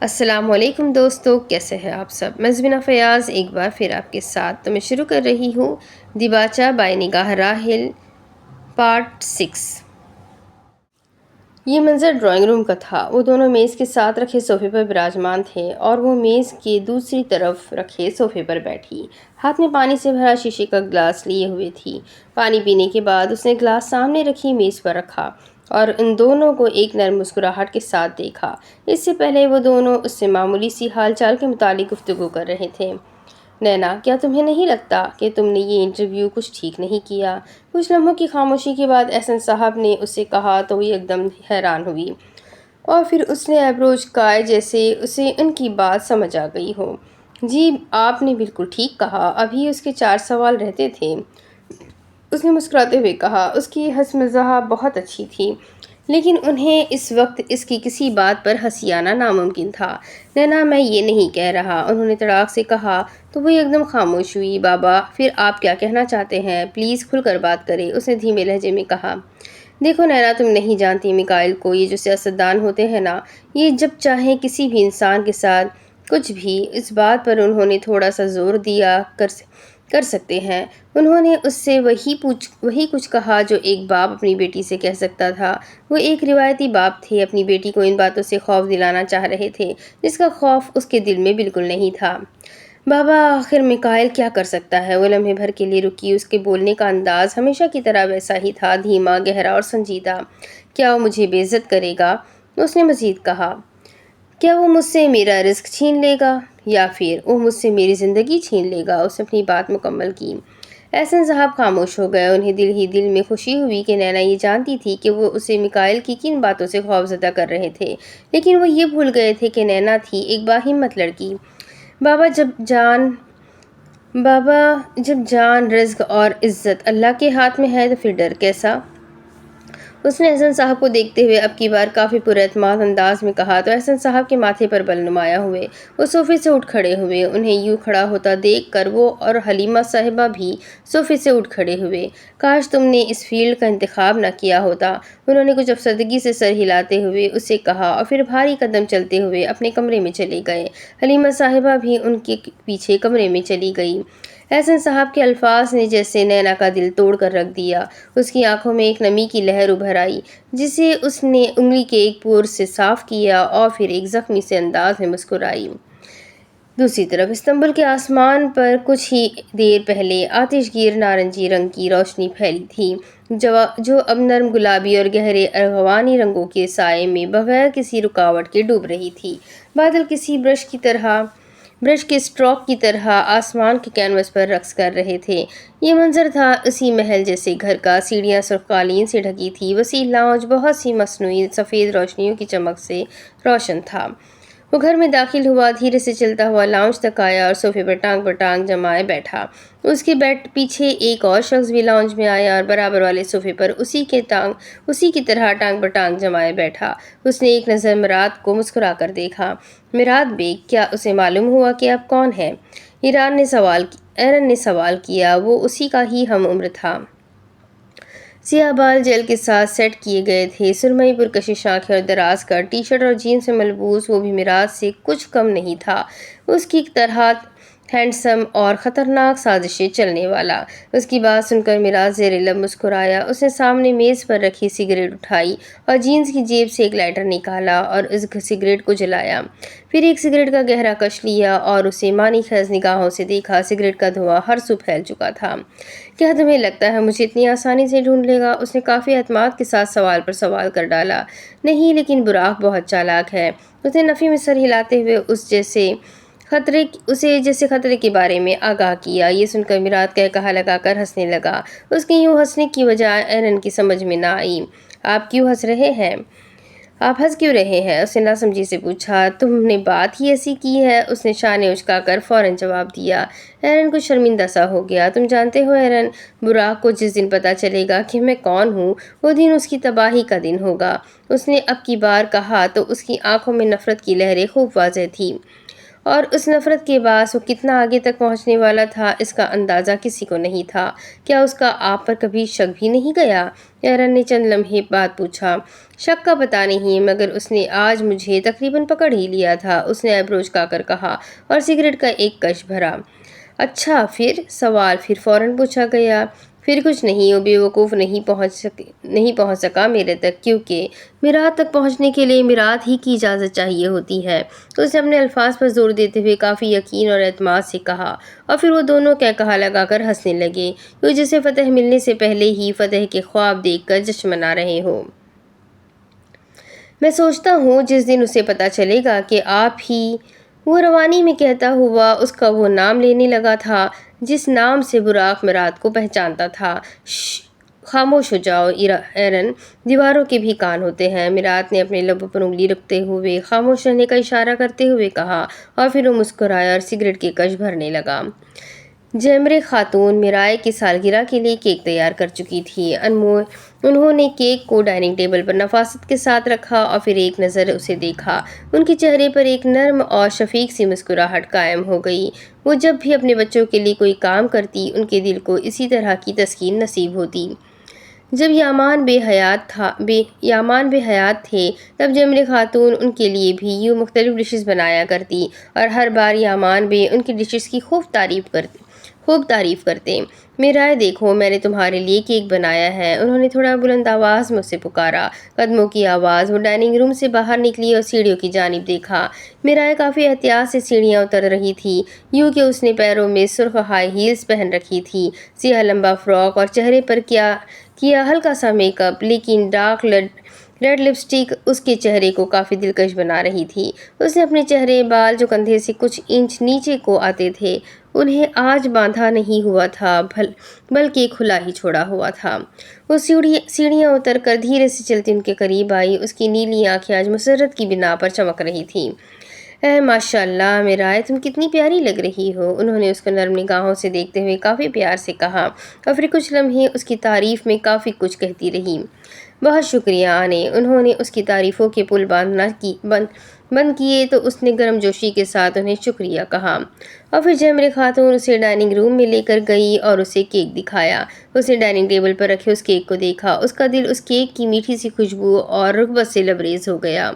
السلام علیکم دوستو، کیسے ہیں آپ سب؟ میں زبینہ فیاض ایک بار پھر آپ کے ساتھ تو میں شروع کر رہی ہوں دیباچہ بائی نگاہ راحل پارٹ 6۔ یہ منظر ڈرائنگ روم کا تھا۔ وہ دونوں میز کے ساتھ رکھے صوفے پر براجمان تھے اور وہ میز کے دوسری طرف رکھے صوفے پر بیٹھی، ہاتھ میں پانی سے بھرا شیشے کا گلاس لیے ہوئے تھی۔ پانی پینے کے بعد اس نے گلاس سامنے رکھی میز پر رکھا اور ان دونوں کو ایک نرم مسکراہٹ کے ساتھ دیکھا۔ اس سے پہلے وہ دونوں اس سے معمولی سی حال چال کے متعلق گفتگو کر رہے تھے۔ نینا، کیا تمہیں نہیں لگتا کہ تم نے یہ انٹرویو کچھ ٹھیک نہیں کیا؟ کچھ لمحوں کی خاموشی کے بعد احسن صاحب نے اس سے کہا تو وہ ایک دم حیران ہوئی اور پھر اس نے ایبرو جھکائے جیسے اسے ان کی بات سمجھ آ گئی ہو۔ جی، آپ نے بالکل ٹھیک کہا، ابھی اس کے 4 سوال رہتے تھے، اس نے مسکراتے ہوئے کہا۔ اس کی ہنس مزاح بہت اچھی تھی، لیکن انہیں اس وقت اس کی کسی بات پر ہنسی آنا ناممکن تھا۔ نینا، میں یہ نہیں کہہ رہا، انہوں نے تڑاک سے کہا تو وہ ایک دم خاموش ہوئی۔ بابا، پھر آپ کیا کہنا چاہتے ہیں؟ پلیز کھل کر بات کریں، اس نے دھیمے لہجے میں کہا۔ دیکھو نینا، تم نہیں جانتی میکائل کو، یہ جو سیاستدان ہوتے ہیں نا، یہ جب چاہیں کسی بھی انسان کے ساتھ کچھ بھی اس بات پر انہوں نے تھوڑا سا زور دیا کر سکتے ہیں۔ انہوں نے اس سے وہی کچھ کہا جو ایک باپ اپنی بیٹی سے کہہ سکتا تھا۔ وہ ایک روایتی باپ تھے، اپنی بیٹی کو ان باتوں سے خوف دلانا چاہ رہے تھے جس کا خوف اس کے دل میں بالکل نہیں تھا۔ بابا، آخر میکائل کیا کر سکتا ہے؟ وہ لمحے بھر کے لیے رکی۔ اس کے بولنے کا انداز ہمیشہ کی طرح ویسا ہی تھا، دھیما، گہرا اور سنجیدہ۔ کیا وہ مجھے بے عزت کرے گا؟ اس نے مزید کہا۔ کیا وہ مجھ سے میرا رزق چھین لے گا یا پھر وہ مجھ سے میری زندگی چھین لے گا؟ اس نے اپنی بات مکمل کی۔ احسن صاحب خاموش ہو گئے۔ انہیں دل ہی دل میں خوشی ہوئی کہ نینا یہ جانتی تھی کہ وہ اسے میکائل کی کن باتوں سے خوفزدہ کر رہے تھے، لیکن وہ یہ بھول گئے تھے کہ نینا تھی ایک باہمت لڑکی۔ بابا، جب جان، رزق اور عزت اللہ کے ہاتھ میں ہے تو پھر ڈر کیسا؟ اس نے احسن صاحب کو دیکھتے ہوئے اب کی بار کافی پراعتماد انداز میں کہا تو احسن صاحب کے ماتھے پر بل نمایاں ہوئے۔ وہ صوفے سے اٹھ کھڑے ہوئے۔ انہیں یوں کھڑا ہوتا دیکھ کر وہ اور حلیمہ صاحبہ بھی صوفے سے اٹھ کھڑے ہوئے۔ کاش تم نے اس فیلڈ کا انتخاب نہ کیا ہوتا، انہوں نے کچھ افسردگی سے سر ہلاتے ہوئے اسے کہا اور پھر بھاری قدم چلتے ہوئے اپنے کمرے میں چلے گئے۔ حلیمہ صاحبہ بھی ان کے پیچھے کمرے میں چلی گئی۔ احسن صاحب کے الفاظ نے جیسے نینا کا دل توڑ کر رکھ دیا۔ اس کی آنکھوں میں ایک نمی کی لہر ابھر آئی جسے اس نے انگلی کے ایک پور سے صاف کیا اور پھر ایک زخمی سے انداز میں مسکرائی۔ دوسری طرف استنبول کے آسمان پر کچھ ہی دیر پہلے آتش گیر نارنجی رنگ کی روشنی پھیلی تھی جو اب نرم گلابی اور گہرے ارغوانی رنگوں کے سائے میں بغیر کسی رکاوٹ کے ڈوب رہی تھی۔ بادل کسی برش کے اسٹروک کی طرح آسمان کے کینوس پر رقص کر رہے تھے۔ یہ منظر تھا اسی محل جیسے گھر کا۔ سیڑھیاں سرخ قالین سے ڈھکی تھی، وسیع لاؤنج بہت سی مصنوعی سفید روشنیوں کی چمک سے روشن تھا۔ وہ گھر میں داخل ہوا، دھیرے سے چلتا ہوا لاؤنج تک آیا اور صوفے پر ٹانگ پر ٹانگ جمائے بیٹھا۔ اس کے پیچھے ایک اور شخص بھی لاؤنج میں آیا اور برابر والے صوفے پر اسی کی طرح ٹانگ پر ٹانگ جمائے بیٹھا۔ اس نے ایک نظر مراد کو مسکرا کر دیکھا۔ مراد بیگ، کیا اسے معلوم ہوا کہ آپ کون ہیں؟ ایرن نے سوال کیا۔ وہ اسی کا ہی ہم عمر تھا۔ سیاہ بال جیل کے ساتھ سیٹ کیے گئے تھے، سرمئی پرکشش آنکھیں اور دراز کٹ ٹی شرٹ اور جینز میں ملبوس۔ وہ بھی مراد سے کچھ کم نہیں تھا، اس کی طرح ہینڈسم اور خطرناک سازشیں چلنے والا۔ اس کی بات سن کر مراد زیر لب مسکرایا۔ اس نے سامنے میز پر رکھی سگریٹ اٹھائی اور جینز کی جیب سے ایک لائٹر نکالا اور اس سگریٹ کو جلایا۔ پھر ایک سگریٹ کا گہرا کش لیا اور اسے معنی خیز نگاہوں سے دیکھا۔ سگریٹ کا دھواں ہر سو پھیل چکا تھا۔ کیا تمہیں لگتا ہے مجھے اتنی آسانی سے ڈھونڈ لے گا؟ اس نے کافی اعتماد کے ساتھ سوال پر سوال کر ڈالا۔ نہیں، لیکن براق بہت چالاک ہے، اس نے نفی میں سر ہلاتے ہوئے اسے جیسے خطرے کے بارے میں آگاہ کیا۔ یہ سن کر مراد قہقہہ لگا کر ہنسنے لگا۔ اس کے یوں ہنسنے کی وجہ ایرن کی سمجھ میں نہ آئی۔ آپ ہنس کیوں رہے ہیں؟ اس نے ناسمجھی سے پوچھا۔ تم نے بات ہی ایسی کی ہے، اس نے شانے اچکا کر فوراً جواب دیا۔ ایرن کچھ شرمندہ سا ہو گیا۔ تم جانتے ہو ایرن، براق کو جس دن پتہ چلے گا کہ میں کون ہوں، وہ دن اس کی تباہی کا دن ہوگا، اس نے اب کی بار کہا تو اس کی آنکھوں میں نفرت کی لہریں خوب واضح تھیں۔ اور اس نفرت کے باعث وہ کتنا آگے تک پہنچنے والا تھا اس کا اندازہ کسی کو نہیں تھا۔ کیا اس کا آپ پر کبھی شک بھی نہیں گیا؟ ایرن نے چند لمحے بعد پوچھا۔ شک کا پتہ نہیں، مگر اس نے آج مجھے تقریباً پکڑ ہی لیا تھا، اس نے ایبرو جھکا کر کہا اور سگریٹ کا ایک کش بھرا۔ اچھا پھر؟ سوال پھر فوراً پوچھا گیا۔ پھر کچھ نہیں، وہ بے وقوف نہیں پہنچ سکا میرے تک، کیونکہ میرات تک پہنچنے کے لیے میرات ہی کی اجازت چاہیے ہوتی ہے۔ تو اس نے اپنے الفاظ پر زور دیتے ہوئے کافی یقین اور اعتماد سے کہا، اور پھر وہ دونوں کہا لگا کر ہنسنے لگے، یوں جیسے فتح ملنے سے پہلے ہی فتح کے خواب دیکھ کر جشن منا رہے ہوں۔ میں سوچتا ہوں جس دن اسے پتہ چلے گا کہ آپ ہی، وہ روانی میں کہتا ہوا اس کا وہ نام لینے لگا تھا جس نام سے براق میرات کو پہچانتا تھا۔ شش، خاموش ہو جاؤ ایرن، دیواروں کے بھی کان ہوتے ہیں، میرات نے اپنے لبوں پر انگلی رکھتے ہوئے خاموش رہنے کا اشارہ کرتے ہوئے کہا، اور پھر وہ مسکرایا اور سگریٹ کے کش بھرنے لگا۔ جیمرے خاتون میرائے کی سالگرہ کے لیے کیک تیار کر چکی تھی۔ انہوں نے کیک کو ڈائننگ ٹیبل پر نفاست کے ساتھ رکھا اور پھر ایک نظر اسے دیکھا۔ ان کے چہرے پر ایک نرم اور شفیق سی مسکراہٹ قائم ہو گئی۔ وہ جب بھی اپنے بچوں کے لیے کوئی کام کرتی، ان کے دل کو اسی طرح کی تسکین نصیب ہوتی۔ جب یامان بے حیات تھے تب جیمرے خاتون ان کے لیے بھی یوں مختلف ڈشز بنایا کرتی، اور ہر بار یامان بے ان کی ڈشز کی خوب تعریف کرتے۔ میرائے دیکھو، میں نے تمہارے لیے کیک بنایا ہے، انہوں نے تھوڑا بلند آواز میں اسے پکارا۔ قدموں کی آواز، وہ ڈائننگ روم سے باہر نکلی اور سیڑھیوں کی جانب دیکھا۔ میرائے کافی احتیاط سے سیڑھیاں اتر رہی تھی، یوں کہ اس نے پیروں میں سرخ ہائی ہیلز پہن رکھی تھی، سیاہ لمبا فراک اور چہرے پر کیا ہلکا سا میک اپ، لیکن ڈارک ریڈ لپسٹک اس کے چہرے کو کافی دلکش بنا رہی تھی۔ اس نے اپنے چہرے بال جو کندھے سے کچھ انچ نیچے کو آتے تھے انہیں آج باندھا نہیں ہوا تھا بلکہ کھلا ہی چھوڑا ہوا تھا۔ وہ سیڑھیاں اتر کر دھیرے سے چلتی ان کے قریب آئی، اس کی نیلی آنکھیں آج مسرت کی بنا پر چمک رہی تھیں۔ اے ماشاء اللہ میرائے، تم کتنی پیاری لگ رہی ہو، انہوں نے اس کو نرم نگاہوں سے دیکھتے ہوئے کافی پیار سے کہا، اور پھر کچھ لمحے اس کی تعریف میں کافی کچھ کہتی رہی۔ بہت شکریہ آنے، انہوں نے اس کی تعریفوں کے پل بند کیے تو اس نے گرم جوشی کے ساتھ انہیں شکریہ کہا، اور پھر جیمرے خاتون اسے ڈائننگ روم میں لے کر گئی اور اسے کیک دکھایا۔ اس نے ڈائننگ ٹیبل پر رکھے اس کیک کو دیکھا، اس کا دل اس کیک کی میٹھی سی خوشبو اور رغبت سے لبریز ہو گیا۔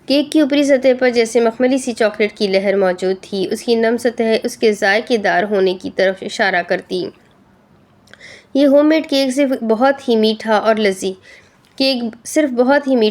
کیک کی اوپری سطح پر جیسے مخملی سی چاکلیٹ کی لہر موجود تھی، اس کی نم سطح اس کے ذائقے دار ہونے کی طرف اشارہ کرتی۔ یہ ہوم میڈ کیک صرف بہت ہی میٹھا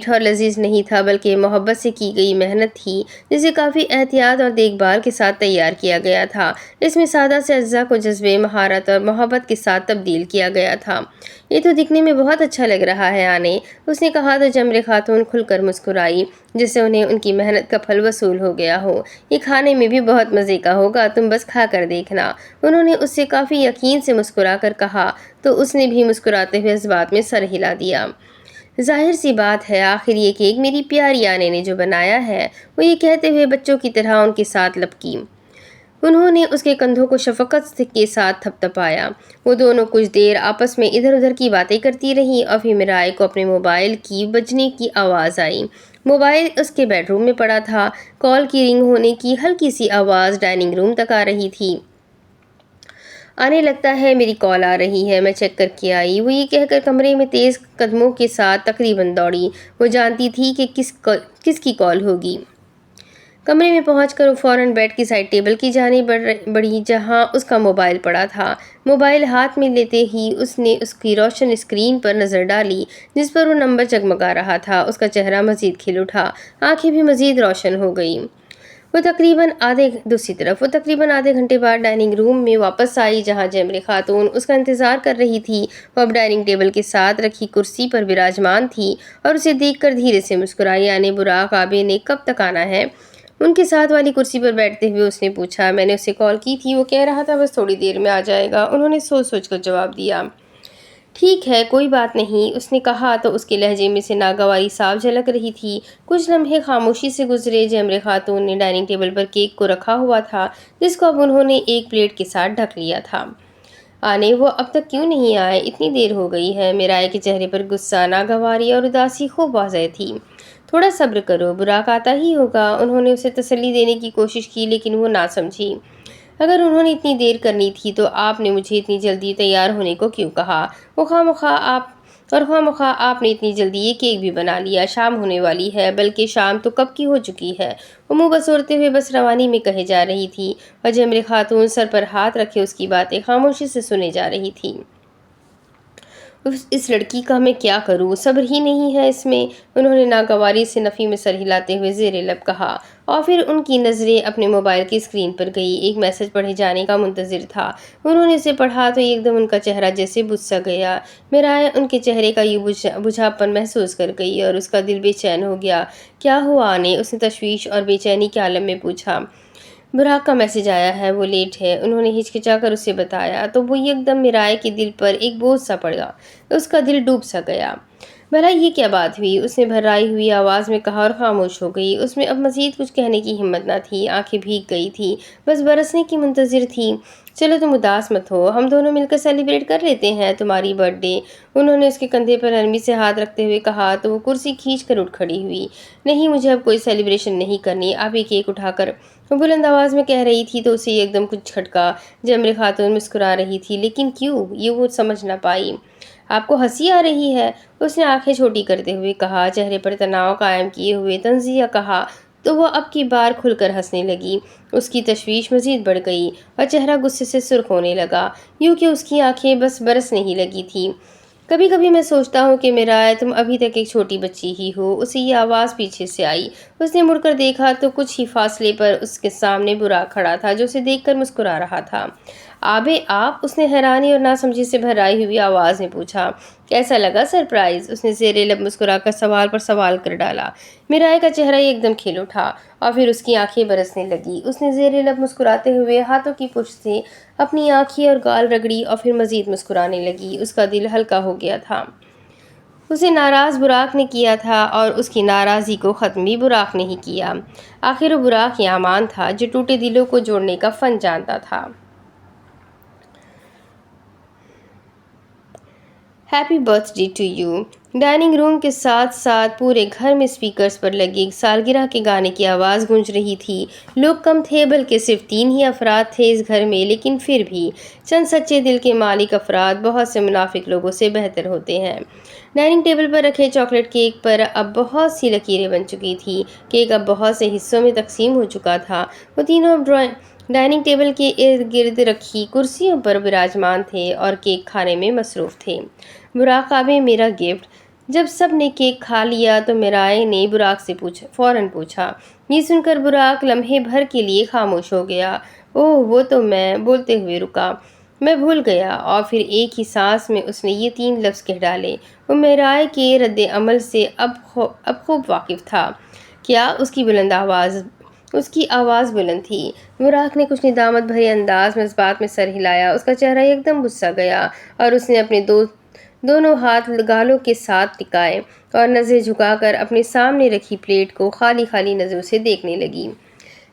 اور لذیذ نہیں تھا، بلکہ محبت سے کی گئی محنت تھی جسے کافی احتیاط اور دیکھ بھال کے ساتھ تیار کیا گیا تھا۔ اس میں سادہ سے اجزاء کو جذبے، مہارت اور محبت کے ساتھ تبدیل کیا گیا تھا۔ یہ تو دکھنے میں بہت اچھا لگ رہا ہے آنے، اس نے کہا تو جیمرے خاتون کھل کر مسکرائی جس سے انہیں ان کی محنت کا پھل وصول ہو گیا ہو۔ یہ کھانے میں بھی بہت مزے کا ہوگا، تم بس کھا کر دیکھنا، انہوں نے اس سے کافی یقین سے مسکرا کر کہا، تو اس نے بھی مسکراتے ہوئے اس بات میں سر ہلا دیا۔ ظاہر سی بات ہے، آخر یہ کیک میری پیاری آنے نے جو بنایا ہے، وہ یہ کہتے ہوئے بچوں کی طرح ان کے ساتھ لپکی۔ انہوں نے اس کے کندھوں کو شفقت کے ساتھ تھپتھپایا۔ وہ دونوں کچھ دیر آپس میں ادھر ادھر کی باتیں کرتی رہیں، اور پھر میرائے کو اپنے موبائل کی بجنے کی آواز آئی۔ موبائل اس کے بیڈ روم میں پڑا تھا، کال کی رنگ ہونے کی ہلکی سی آواز ڈائننگ روم تک آ رہی تھی۔ آنے لگتا ہے میری کال آ رہی ہے، میں چیک کر کے آئی، وہ یہ کہہ کر کمرے میں تیز قدموں کے ساتھ تقریباً دوڑی۔ وہ جانتی تھی کہ کس کی کال ہوگی۔ کمرے میں پہنچ کر وہ فوراً بیڈ کی سائڈ ٹیبل کی جانب بڑھی جہاں اس کا موبائل پڑا تھا۔ موبائل ہاتھ میں لیتے ہی اس نے اس کی روشن اسکرین پر نظر ڈالی جس پر وہ نمبر جگمگا رہا تھا۔ اس کا چہرہ مزید کھل اٹھا، آنکھیں بھی مزید روشن ہو گئیں۔ وہ تقریباً آدھے گھنٹے بعد ڈائننگ روم میں واپس آئی جہاں جیمرے خاتون اس کا انتظار کر رہی تھی۔ وہ اب ڈائننگ ٹیبل کے ساتھ رکھی کرسی پر براجمان تھی اور اسے دیکھ کر دھیرے سے مسکرائی۔ یعنی براق آبے نے کب تک آنا ہے؟ ان کے ساتھ والی کرسی پر بیٹھتے ہوئے اس نے پوچھا۔ میں نے اسے کال کی تھی، وہ کہہ رہا تھا بس تھوڑی دیر میں آ جائے گا، انہوں نے سوچ کر جواب دیا۔ ٹھیک ہے، کوئی بات نہیں، اس نے کہا تو اس کے لہجے میں سے ناگواری صاف جھلک رہی تھی۔ کچھ لمحے خاموشی سے گزرے۔ جیمرے خاتون نے ڈائننگ ٹیبل پر کیک کو رکھا ہوا تھا جس کو اب انہوں نے ایک پلیٹ کے ساتھ ڈھک لیا تھا۔ آنے، وہ اب تک کیوں نہیں آئے؟ اتنی دیر ہو گئی ہے۔ میرائے کے چہرے پر غصہ، ناگواری اور اداسی خوب واضح تھی۔ تھوڑا صبر کرو، براق آتا ہی ہوگا۔ انہوں نے اسے تسلی دینے کی کوشش کی لیکن وہ نہ سمجھی۔ اگر انہوں نے اتنی دیر کرنی تھی تو آپ نے مجھے اتنی جلدی تیار ہونے کو کیوں کہا؟ خواہ مخواہ آپ نے اتنی جلدی یہ کیک بھی بنا لیا۔ شام ہونے والی ہے، بلکہ شام تو کب کی ہو چکی ہے۔ وہ منہ بسورتے ہوئے بس روانی میں کہے جا رہی تھی اور جمر خاتون سر پر ہاتھ رکھے اس کی باتیں خاموشی سے سنے جا رہی تھی۔ اس لڑکی کا میں کیا کروں، صبر ہی نہیں ہے اس میں، انہوں نے ناگواری سے نفی میں سر ہلاتے ہوئے زیر لب کہا، اور پھر ان کی نظریں اپنے موبائل کی اسکرین پر گئی۔ ایک میسج پڑھے جانے کا منتظر تھا۔ انہوں نے اسے پڑھا تو ایک دم ان کا چہرہ جیسے بجھ سا گیا۔ میرائے ان کے چہرے کا یوں بجھاپن محسوس کر گئی اور اس کا دل بے چین ہو گیا۔ کیا ہوا آنے؟ اس نے تشویش اور بے چینی کے عالم میں پوچھا۔ براق کا میسج آیا ہے، وہ لیٹ ہے، انہوں نے ہچکچا کر اسے بتایا تو وہ ایک دم میرائے کے دل پر ایک بوجھ سا پڑ گیا، اس کا دل ڈوب سا گیا۔ بھلا یہ کیا بات ہوئی؟ اس نے بھرائی ہوئی آواز میں کہا اور خاموش ہو گئی۔ اس میں اب مزید کچھ کہنے کی ہمت نہ تھی، آنکھیں بھیگ گئی تھی، بس برسنے کی منتظر تھی۔ چلو تم اداس مت ہو، ہم دونوں مل کر سیلیبریٹ کر لیتے ہیں تمہاری برتھ ڈے، انہوں نے اس کے کندھے پر نرمی سے ہاتھ رکھتے ہوئے کہا تو وہ کرسی کھینچ کر اٹھ کھڑی ہوئی۔ نہیں، مجھے اب کوئی سیلیبریشن نہیں کرنی، آپ یہ کیک اٹھا کر، وہ بلند آواز میں کہہ رہی تھی تو اسے ایک دم کچھ جھٹکا۔ جمر خاتون مسکرا رہی تھی، لیکن کیوں؟ یہ وہ سمجھ نہ پائی۔ آپ کو ہنسی آ رہی ہے؟ اس نے آنکھیں چھوٹی کرتے ہوئے کہا، چہرے پر تناؤ قائم کیے ہوئے تنزیہ کہا تو وہ اب کی بار کھل کر ہنسنے لگی۔ اس کی تشویش مزید بڑھ گئی اور چہرہ غصے سے سرخ ہونے لگا، یوں کہ اس کی آنکھیں بس برسنے ہی لگی تھیں۔ کبھی کبھی میں سوچتا ہوں کہ میرائے تم ابھی تک ایک چھوٹی بچی ہی ہو۔ اسے یہ آواز پیچھے سے آئی۔ اس نے مڑ کر دیکھا تو کچھ ہی فاصلے پر اس کے سامنے براق کھڑا تھا جو اسے دیکھ کر مسکرا رہا تھا۔ آبے آپ؟ اس نے حیرانی اور ناسمجھی سے بھرائی ہوئی آواز میں پوچھا۔ کیسا لگا سرپرائز؟ اس نے زیر لب مسکرا کر سوال پر سوال کر ڈالا۔ میرائے کا چہرہ ایک دم کھل اٹھا اور پھر اس کی آنکھیں برسنے لگی۔ اس نے زیر لب مسکراتے ہوئے ہاتھوں کی پشت سے اپنی آنکھیں اور گال رگڑی اور پھر مزید مسکرانے لگی۔ اس کا دل ہلکا ہو گیا تھا۔ اسے ناراض براق نے کیا تھا اور اس کی ناراضی کو ختم بھی براق نے ہی کیا۔ آخر وہ براق یامان تھا جو ٹوٹے دلوں کو جوڑنے کا فن جانتا تھا۔ Happy birthday to you. Dining room کے ساتھ ساتھ پورے گھر میں اسپیکرز پر لگے سالگرہ کے گانے کی آواز گونج رہی تھی۔ لوگ کم تھے، بلکہ صرف 3 ہی افراد تھے اس گھر میں، لیکن پھر بھی چند سچے دل کے مالک افراد بہت سے منافق لوگوں سے بہتر ہوتے ہیں۔ ڈائننگ ٹیبل پر رکھے چاکلیٹ کیک پر اب بہت سی لکیریں بن چکی تھی۔ کیک اب بہت سے حصوں میں تقسیم ہو چکا تھا۔ وہ تینوں اب ڈائننگ ٹیبل کے ارد گرد رکھی کرسیوں پر براجمان تھے اور کیک کھانے میں مصروف تھے۔ براق آبے، میرا گفٹ۔ جب سب نے کیک کھا لیا تو میرائے نے براق سے فوراً پوچھا۔ یہ سن کر براق لمحے بھر کے لیے خاموش ہو گیا۔ اوہ، وہ تو میں بولتے ہوئے رکا، میں بھول گیا، اور پھر ایک ہی سانس میں اس نے یہ 3 لفظ کہہ ڈالے۔ وہ میرائے کے رد عمل سے اب خوب واقف تھا۔ کیا؟ اس کی آواز بلند تھی۔ براق نے کچھ ندامت بھرے انداز میں اس بات میں سر ہلایا۔ اس کا چہرہ ایک دم بجھ سا گیا اور اس نے اپنے دونوں ہاتھ گالوں کے ساتھ ٹکائے اور نظریں جھکا کر اپنے سامنے رکھی پلیٹ کو خالی خالی نظروں سے دیکھنے لگی۔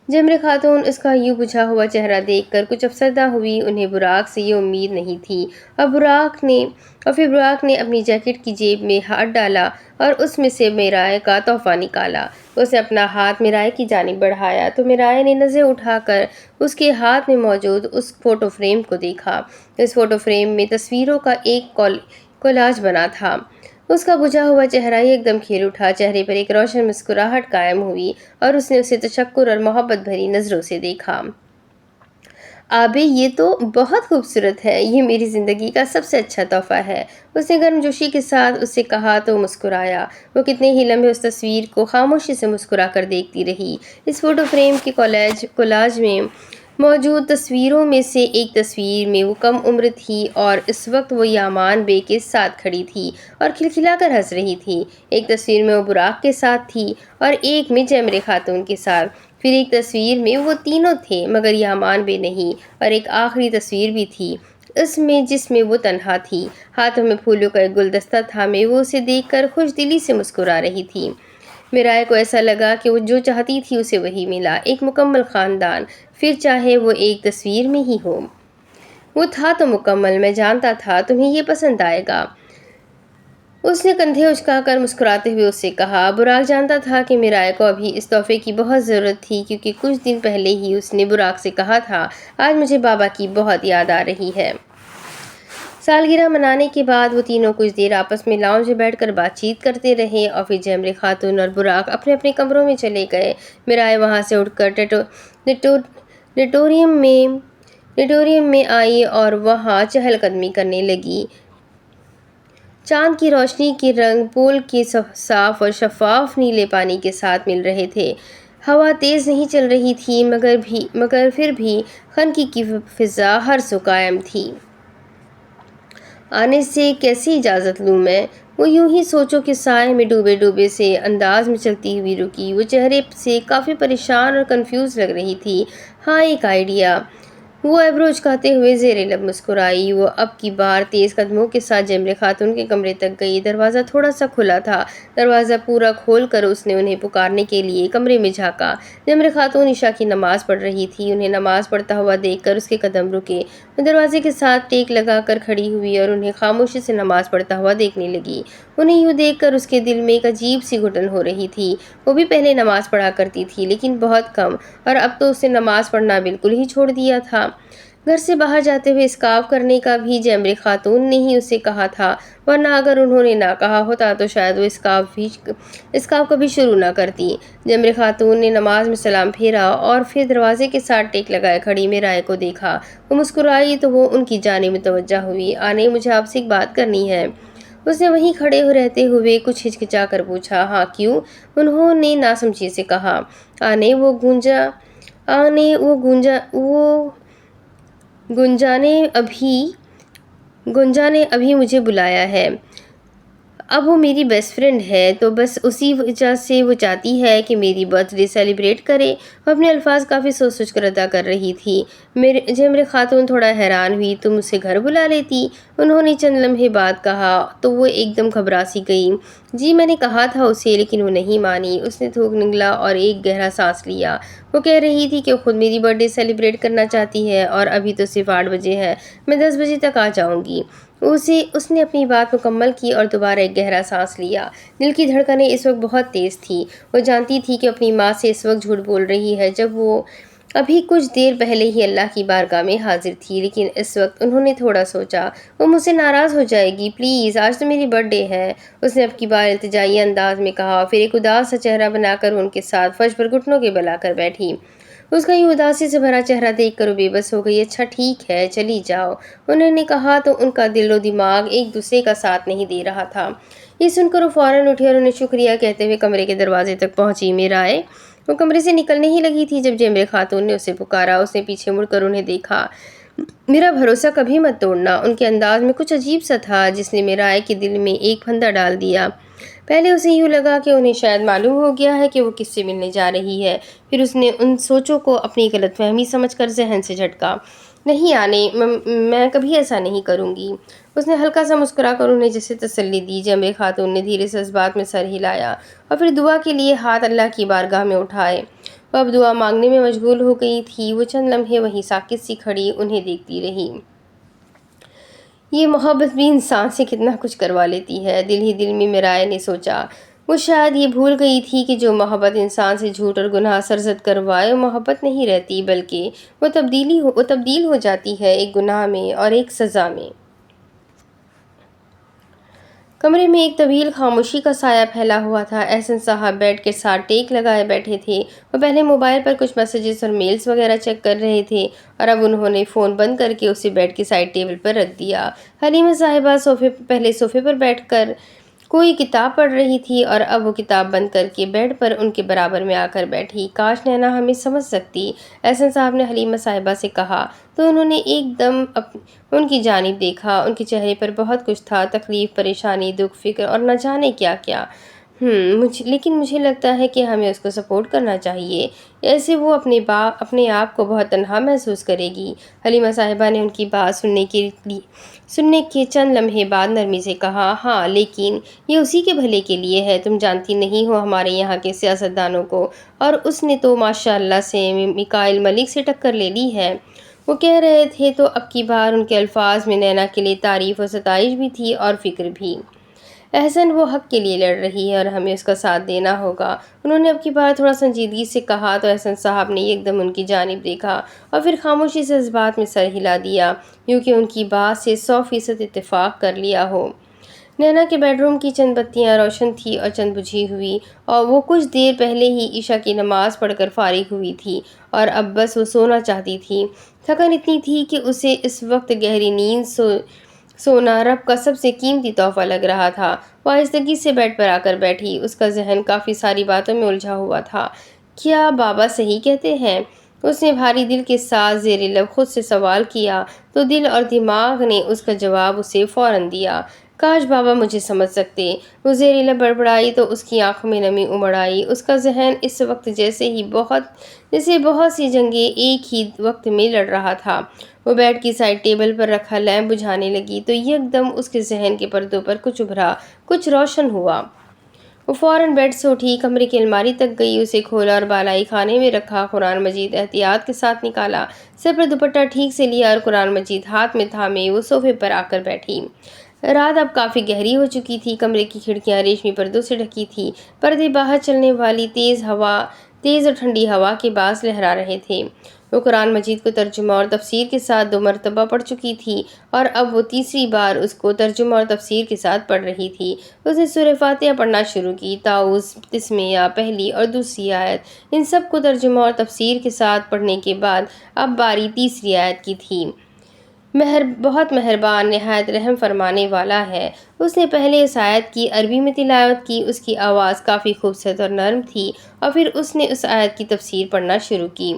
جمر خاتون اس کا یوں بجھا ہوا چہرہ دیکھ کر کچھ افسردہ ہوئی۔ انہیں براق سے یہ امید نہیں تھی۔ اور پھر براق نے اپنی جیکٹ کی جیب میں ہاتھ ڈالا اور اس میں سے میرائے کا تحفہ نکالا۔ اس نے اپنا ہاتھ میرائے کی جانب بڑھایا تو میرائے نے نظریں اٹھا کر اس کے ہاتھ میں موجود اس فوٹو فریم کو دیکھا۔ اس فوٹو فریم میں تصویروں کا ایک کولاج بنا تھا۔ اس کا بجھا ہوا چہرہ ایک دم کھل اٹھا، چہرے پر ایک روشن مسکراہٹ قائم ہوئی اور اس نے اسے تشکر اور محبت بھری نظروں سے دیکھا۔ آبے، یہ تو بہت خوبصورت ہے، یہ میری زندگی کا سب سے اچھا تحفہ ہے، اس نے گرمجوشی کے ساتھ اس سے کہا تو وہ مسکرایا۔ وہ کتنے ہی لمحے اس تصویر کو خاموشی سے مسکرا کر دیکھتی رہی۔ اس فوٹو فریم کے کولاج میں موجود تصویروں میں سے ایک تصویر میں وہ کم عمر تھی اور اس وقت وہ یامان بے کے ساتھ کھڑی تھی اور کھلکھلا کر ہنس رہی تھی۔ ایک تصویر میں وہ براق کے ساتھ تھی اور ایک میں جمر خاتون کے ساتھ۔ پھر ایک تصویر میں وہ تینوں تھے مگر یامان بے نہیں، اور ایک آخری تصویر بھی تھی جس میں وہ تنہا تھی، ہاتھوں میں پھولوں کا ایک گلدستہ تھامے وہ اسے دیکھ کر خوش دلی سے مسکرا رہی تھی۔ میرائے کو ایسا لگا کہ وہ جو چاہتی تھی اسے وہی ملا، ایک مکمل خاندان، پھر چاہے وہ ایک تصویر میں ہی ہو۔ وہ تھا تو مکمل، میں جانتا تھا تمہیں یہ پسند آئے گا۔ اس نے کندھے اچکا کر مسکراتے ہوئے اس سے کہا۔ براق جانتا تھا کہ میرائے کو ابھی اس تحفے کی بہت ضرورت تھی، کیونکہ کچھ دن پہلے ہی اس نے براق سے کہا تھا، آج مجھے بابا کی بہت یاد آ رہی ہے۔ سالگرہ منانے کے بعد وہ تینوں کچھ دیر آپس میں لاؤنج میں بیٹھ کر بات چیت کرتے رہے اور پھر جیمرے خاتون اور براق اپنے اپنے کمروں میں چلے گئے۔ میرائے وہاں سے اٹھ کر نیٹوریم میں آئی اور وہاں چہل قدمی کرنے لگی۔ چاند کی روشنی کے رنگ پول کے صاف اور شفاف نیلے پانی کے ساتھ مل رہے تھے۔ ہوا تیز نہیں چل رہی تھی مگر پھر بھی خنکی کی فضا ہر سو قائم تھی۔ آنے سے کیسی اجازت لوں میں؟ وہ یوں ہی سوچوں کے سائے میں ڈوبے ڈوبے سے انداز میں چلتی ہوئی رکی۔ وہ چہرے سے کافی پریشان اور کنفیوز لگ رہی تھی۔ ہاں، ایک آئیڈیا۔ وہ ایبرو اچکاتے ہوئے زیر لب مسکرائی۔ وہ اب کی بار تیز قدموں کے ساتھ جیمرے خاتون کے کمرے تک گئی۔ دروازہ تھوڑا سا کھلا تھا۔ دروازہ پورا کھول کر اس نے انہیں پکارنے کے لیے کمرے میں جھانکا۔ جیمرے خاتون عشاء کی نماز پڑھ رہی تھی۔ انہیں نماز پڑھتا ہوا دیکھ کر اس کے قدم رکے۔ وہ دروازے کے ساتھ ٹیک لگا کر کھڑی ہوئی اور انہیں خاموشی سے نماز پڑھتا ہوا دیکھنے لگی۔ انہیں یوں دیکھ کر اس کے دل میں ایک عجیب سی گھٹن ہو رہی تھی۔ وہ بھی پہلے نماز پڑھا کرتی تھی، لیکن بہت کم، اور اب تو اس نے نماز پڑھنا بالکل ہی چھوڑ دیا تھا۔ گھر سے باہر جاتے ہوئے اسکارف کرنے کا بھی جیمرے خاتون نے ہی اسے کہا تھا، ورنہ اگر انہوں نے نہ کہا ہوتا تو شاید وہ اسکارف کبھی شروع نہ کرتی۔ جیمرے خاتون نے نماز میں سلام پھیرا اور پھر دروازے کے ساتھ ٹیک لگائے کھڑی میرائے کو دیکھا۔ وہ مسکرائی تو وہ ان کی جانب متوجہ ہوئی۔ آنے، مجھے آپ سے ایک بات کرنی ہے۔ اس نے وہیں کھڑے رہتے ہوئے کچھ ہچکچا کر پوچھا۔ ہاں، کیوں؟ انہوں نے ناسمجھی سے کہا۔ آنے، گنجا نے ابھی مجھے بلایا ہے۔ اب وہ میری بیسٹ فرینڈ ہے، تو بس اسی وجہ سے وہ چاہتی ہے کہ میری برتھ ڈے سیلیبریٹ کرے۔ وہ اپنے الفاظ کافی سوچ سوچ کر ادا کر رہی تھی۔ جیمرے خاتون تھوڑا حیران ہوئی۔ تم اسے گھر بلا لیتی؟ انہوں نے چند لمحے بعد کہا تو وہ ایک دم گھبرا سی گئی۔ جی، میں نے کہا تھا اسے، لیکن وہ نہیں مانی۔ اس نے تھوک نگلا اور ایک گہرا سانس لیا۔ وہ کہہ رہی تھی کہ خود میری برتھ ڈے سیلیبریٹ کرنا چاہتی ہے، اور ابھی تو صرف 8 بجے ہے۔ میں 10 بجے تک آ جاؤں گی۔ اس نے اپنی بات مکمل کی اور دوبارہ ایک گہرا سانس لیا۔ دل کی دھڑکنیں اس وقت بہت تیز تھیں۔ وہ جانتی تھی کہ اپنی ماں سے اس وقت جھوٹ بول رہی ہے، جب وہ ابھی کچھ دیر پہلے ہی اللہ کی بارگاہ میں حاضر تھی، لیکن اس وقت انہوں نے تھوڑا سوچا، وہ مجھ سے ناراض ہو جائے گی، پلیز، آج تو میری برتھ ڈے ہے۔ اس نے اب کی بار التجائی انداز میں کہا، پھر ایک اداس سا چہرہ بنا کر ان کے ساتھ فرش پر گھٹنوں کے بل آ کر بیٹھی۔ اس کا یوں اداسی سے بھرا چہرہ دیکھ کر وہ بے بس ہو گئی۔ اچھا ٹھیک ہے، چلی جاؤ، انہوں نے کہا تو ان کا دل و دماغ ایک دوسرے کا ساتھ نہیں دے رہا تھا۔ یہ سن کر وہ فوراً اٹھی اور انہیں شکریہ کہتے ہوئے کمرے کے دروازے تک پہنچی۔ میرائے، وہ کمرے سے نکلنے ہی لگی تھی جب جیمرے خاتون نے اسے پکارا۔ اس نے پیچھے مڑ کر انہیں دیکھا۔ میرا بھروسہ کبھی مت توڑنا۔ ان کے انداز میں کچھ عجیب سا تھا جس نے میرائے کے دل میں ایک پھندا ڈال دیا۔ پہلے اسے یوں لگا کہ انہیں شاید معلوم ہو گیا ہے کہ وہ کس سے ملنے جا رہی ہے، پھر اس نے ان سوچوں کو اپنی غلط فہمی سمجھ کر ذہن سے جھٹکا۔ نہیں آنے، میں کبھی ایسا نہیں کروں گی۔ اس نے ہلکا سا مسکرا کر انہیں جیسے تسلی دی۔ جیمرے خاتون نے دھیرے سے اس بات میں سر ہلایا اور پھر دعا کے لیے ہاتھ اللہ کی بارگاہ میں اٹھائے۔ وہ اب دعا مانگنے میں مشغول ہو گئی تھی۔ وہ چند لمحے وہیں ساکت سی کھڑی انہیں دیکھتی رہی۔ یہ محبت بھی انسان سے کتنا کچھ کروا لیتی ہے، دل ہی دل میں میرائے نے سوچا۔ وہ شاید یہ بھول گئی تھی کہ جو محبت انسان سے جھوٹ اور گناہ سرزد کروائے وہ محبت نہیں رہتی، بلکہ وہ تبدیل ہو جاتی ہے ایک گناہ میں اور ایک سزا میں۔ کمرے میں ایک طویل خاموشی کا سایہ پھیلا ہوا تھا۔ احسن صاحب بیڈ کے ساتھ ٹیک لگائے بیٹھے تھے۔ وہ پہلے موبائل پر کچھ میسیجز اور میلز وغیرہ چیک کر رہے تھے اور اب انہوں نے فون بند کر کے اسے بیڈ کے سائڈ ٹیبل پر رکھ دیا۔ حلیمہ صاحبہ پہلے صوفے پر بیٹھ کر کوئی کتاب پڑھ رہی تھی اور اب وہ کتاب بند کر کے بیڈ پر ان کے برابر میں آ کر بیٹھی۔ کاش نینا ہمیں سمجھ سکتی، احسن صاحب نے حلیمہ صاحبہ سے کہا تو انہوں نے ایک دم ان کی جانب دیکھا۔ ان کے چہرے پر بہت کچھ تھا، تکلیف، پریشانی، دکھ، فکر اور نہ جانے کیا کیا۔ لیکن مجھے لگتا ہے کہ ہمیں اس کو سپورٹ کرنا چاہیے، ایسے وہ اپنے آپ کو بہت تنہا محسوس کرے گی۔ حلیمہ صاحبہ نے ان کی بات سننے کے چند لمحے بعد نرمی سے کہا، ہاں، لیکن یہ اسی کے بھلے کے لیے ہے۔ تم جانتی نہیں ہو ہمارے یہاں کے سیاستدانوں کو، اور اس نے تو ماشاء اللہ سے میکائل ملک سے ٹکر لے لی ہے۔ وہ کہہ رہے تھے تو اب کی بار ان کے الفاظ میں نینا کے لیے تعریف و ستائش بھی تھی اور فکر بھی۔ احسن وہ حق کے لیے لڑ رہی ہے اور ہمیں اس کا ساتھ دینا ہوگا۔ انہوں نے اب کی بار تھوڑا سنجیدگی سے کہا تو احسن صاحب نے ایک دم ان کی جانب دیکھا اور پھر خاموشی سے اس بات میں سر ہلا دیا یوں کہ ان کی بات سے 100% اتفاق کر لیا ہو۔ نینا کے بیڈ روم کی چند بتیاں روشن تھی اور چند بجھی ہوئی، اور وہ کچھ دیر پہلے ہی عشاء کی نماز پڑھ کر فارغ ہوئی تھی اور اب بس وہ سونا چاہتی تھی۔ تھکن اتنی تھی کہ اسے اس وقت گہری نیند سونا رب کا سب سے قیمتی تحفہ لگ رہا تھا۔ وہ آہستگی سے بیڈ پر آ کر بیٹھی، اس کا ذہن کافی ساری باتوں میں الجھا ہوا تھا۔ کیا بابا صحیح کہتے ہیں؟ اس نے بھاری دل کے ساتھ زیر لب خود سے سوال کیا تو دل اور دماغ نے اس کا جواب اسے فوراً دیا۔ کاش بابا مجھے سمجھ سکتے۔ وہ زیر لب بڑبڑائی تو اس کی آنکھوں میں نمی امڑ آئی۔ اس کا ذہن اس وقت جیسے بہت سی جنگیں ایک ہی وقت میں لڑ رہا تھا۔ وہ بیڈ کی سائڈ ٹیبل پر رکھا لیمپ بجھانے لگی تو یک دم اس کے ذہن کے پردوں پر کچھ ابھرا، کچھ روشن ہوا۔ وہ فوراً بیڈ سے اٹھی، کمرے کی الماری تک گئی، اسے کھولا اور بالائی خانے میں رکھا قرآن مجید احتیاط کے ساتھ نکالا، سر پر دوپٹہ ٹھیک سے لیا اور قرآن مجید ہاتھ میں تھامے وہ صوفے پر آ کر بیٹھی۔ رات اب کافی گہری ہو چکی تھی، کمرے کی کھڑکیاں ریشمی پردوں سے ڈھکی تھیں، پردے باہر چلنے والی تیز اور ٹھنڈی ہوا کے باعث لہرا رہے تھے۔ وہ قرآن مجید کو ترجمہ اور تفسیر کے ساتھ 2 مرتبہ پڑھ چکی تھی اور اب وہ تیسری بار اس کو ترجمہ اور تفسیر کے ساتھ پڑھ رہی تھی۔ اس نے سورہ فاتحہ پڑھنا شروع کی، تعوذ، تسمیہ، پہلی اور دوسری آیت، ان سب کو ترجمہ اور تفسیر کے ساتھ پڑھنے کے بعد اب باری تیسری آیت کی تھی۔ بہت مہربان، نہایت رحم فرمانے والا ہے۔ اس نے پہلے اس آیت کی عربی میں تلاوت کی، اس کی آواز کافی خوبصورت اور نرم تھی، اور پھر اس نے اس آیت کی تفسیر پڑھنا شروع کی۔